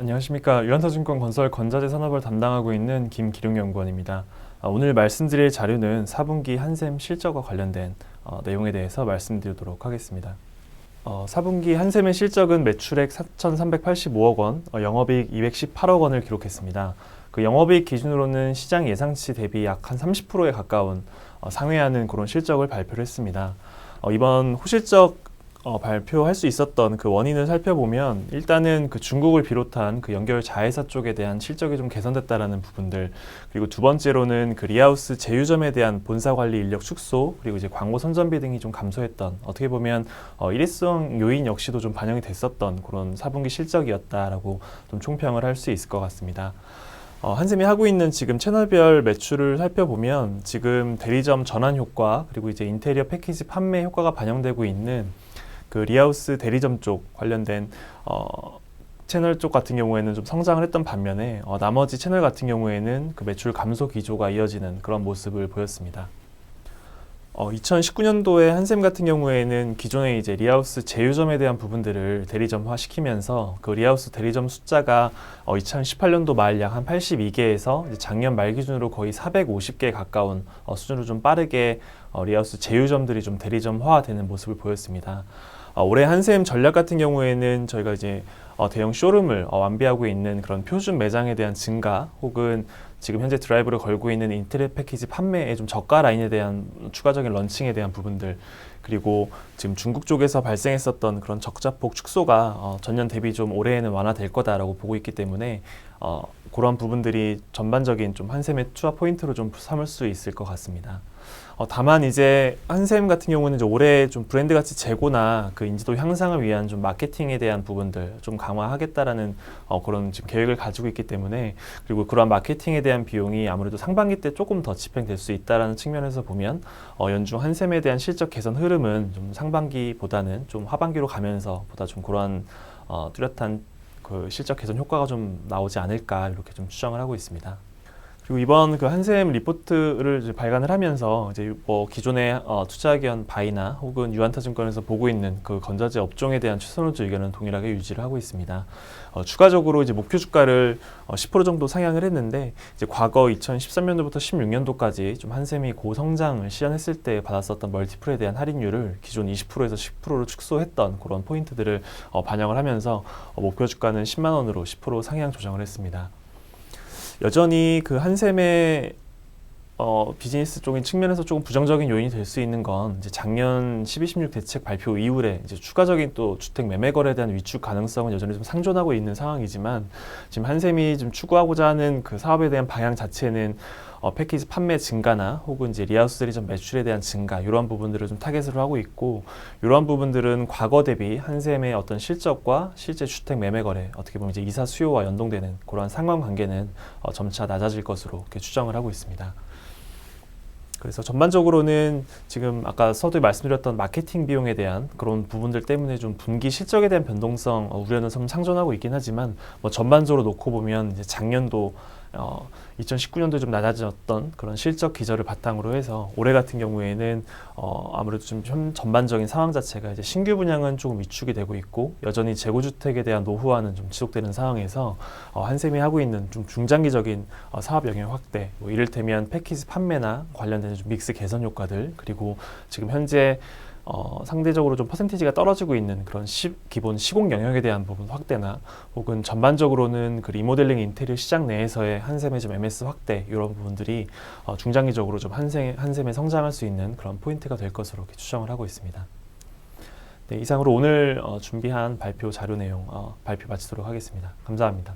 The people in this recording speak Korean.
안녕하십니까. 유한타증권 건설 건자재 산업을 담당하고 있는 김기룡 연구원입니다. 오늘 말씀드릴 자료는 4분기 한샘 실적과 관련된 내용에 대해서 말씀드리도록 하겠습니다. 4분기 한샘의 실적은 매출액 4,385억 원, 영업이익 218억 원을 기록했습니다. 그 영업이익 기준으로는 시장 예상치 대비 약 한 30%에 가까운 상회하는 그런 실적을 발표를 했습니다. 이번 호실적 발표할 수 있었던 그 원인을 살펴보면 일단은 그 중국을 비롯한 그 연결 자회사 쪽에 대한 실적이 좀 개선됐다라는 부분들, 그리고 두 번째로는 그 리하우스 제휴점에 대한 본사 관리 인력 축소, 그리고 이제 광고 선전비 등이 좀 감소했던, 어떻게 보면 일회성 요인 역시도 좀 반영이 됐었던 그런 4분기 실적이었다라고 좀 총평을 할 수 있을 것 같습니다. 한샘이 하고 있는 지금 채널별 매출을 살펴보면 지금 대리점 전환 효과, 그리고 이제 인테리어 패키지 판매 효과가 반영되고 있는 그 리하우스 대리점 쪽 관련된 채널 쪽 같은 경우에는 좀 성장을 했던 반면에 나머지 채널 같은 경우에는 그 매출 감소 기조가 이어지는 그런 모습을 보였습니다. 2019년도에 한샘 같은 경우에는 기존의 이제 리하우스 제휴점에 대한 부분들을 대리점화 시키면서 그 리하우스 대리점 숫자가 2018년도 말 약 한 82개에서 작년 말 기준으로 거의 450개에 가까운 수준으로 좀 빠르게 리하우스 제휴점들이 좀 대리점화되는 모습을 보였습니다. 올해 한샘 전략 같은 경우에는 저희가 이제 대형 쇼룸을 완비하고 있는 그런 표준 매장에 대한 증가, 혹은 지금 현재 드라이브를 걸고 있는 인테리어 패키지 판매의 좀 저가 라인에 대한 추가적인 런칭에 대한 부분들, 그리고 지금 중국 쪽에서 발생했었던 그런 적자폭 축소가 전년 대비 좀 올해에는 완화될 거다라고 보고 있기 때문에 그런 부분들이 전반적인 좀 한샘의 투자 포인트로 좀 삼을 수 있을 것 같습니다. 다만 이제 한샘 같은 경우는 이제 올해 좀 브랜드 가치 제고나 그 인지도 향상을 위한 좀 마케팅에 대한 부분들 좀 강화하겠다라는 그런 지금 계획을 가지고 있기 때문에, 그리고 그러한 마케팅에 대한 비용이 아무래도 상반기 때 조금 더 집행될 수 있다라는 측면에서 보면 연중 한샘에 대한 실적 개선 흐름은 좀 상반기보다는 좀 하반기로 가면서 보다 좀 그러한 뚜렷한 그 실적 개선 효과가 좀 나오지 않을까 이렇게 좀 추정을 하고 있습니다. 그리고 이번 그 한샘 리포트를 이제 발간을 하면서 이제 기존의 투자기관 바이나 혹은 유한타증권에서 보고 있는 그 건자재 업종에 대한 최선호주 의견은 동일하게 유지를 하고 있습니다. 추가적으로 이제 목표 주가를 10% 정도 상향을 했는데, 이제 과거 2013년도부터 16년도까지 좀 한샘이 고성장을 시현했을 때 받았었던 멀티플에 대한 할인율을 기존 20%에서 10%로 축소했던 그런 포인트들을 반영을 하면서 목표 주가는 10만 원으로 10% 상향 조정을 했습니다. 여전히 그 한샘의 비즈니스 쪽인 측면에서 조금 부정적인 요인이 될 수 있는 건 이제 작년 12.16 대책 발표 이후에 이제 추가적인 또 주택 매매 거래에 대한 위축 가능성은 여전히 좀 상존하고 있는 상황이지만, 지금 한샘이 좀 추구하고자 하는 그 사업에 대한 방향 자체는 패키지 판매 증가나 혹은 이제 리하우스 대리점 매출에 대한 증가, 이러한 부분들을 좀 타겟으로 하고 있고, 이러한 부분들은 과거 대비 한샘의 어떤 실적과 실제 주택 매매 거래, 어떻게 보면 이제 이사 수요와 연동되는 그러한 상관관계는 점차 낮아질 것으로 이렇게 추정을 하고 있습니다. 그래서 전반적으로는 지금 아까 서두에 말씀드렸던 마케팅 비용에 대한 그런 부분들 때문에 좀 분기 실적에 대한 변동성 우려는 좀 상존하고 있긴 하지만, 전반적으로 놓고 보면 이제 작년도 2019년도에 좀 낮아졌던 그런 실적 기저를 바탕으로 해서 올해 같은 경우에는 아무래도 좀 전반적인 상황 자체가 이제 신규 분양은 조금 위축이 되고 있고, 여전히 재고주택에 대한 노후화는 좀 지속되는 상황에서 한샘이 하고 있는 좀 중장기적인 사업 영역 확대, 이를테면 패키지 판매나 관련된 좀 믹스 개선 효과들, 그리고 지금 현재 상대적으로 좀 퍼센티지가 떨어지고 있는 그런 기본 시공 영역에 대한 부분 확대나, 혹은 전반적으로는 그 리모델링 인테리어 시장 내에서의 한샘의 좀 MS 확대, 이런 부분들이 중장기적으로 좀 한샘에 성장할 수 있는 그런 포인트가 될 것으로 이렇게 추정을 하고 있습니다. 네, 이상으로 오늘 준비한 발표 자료 내용 발표 마치도록 하겠습니다. 감사합니다.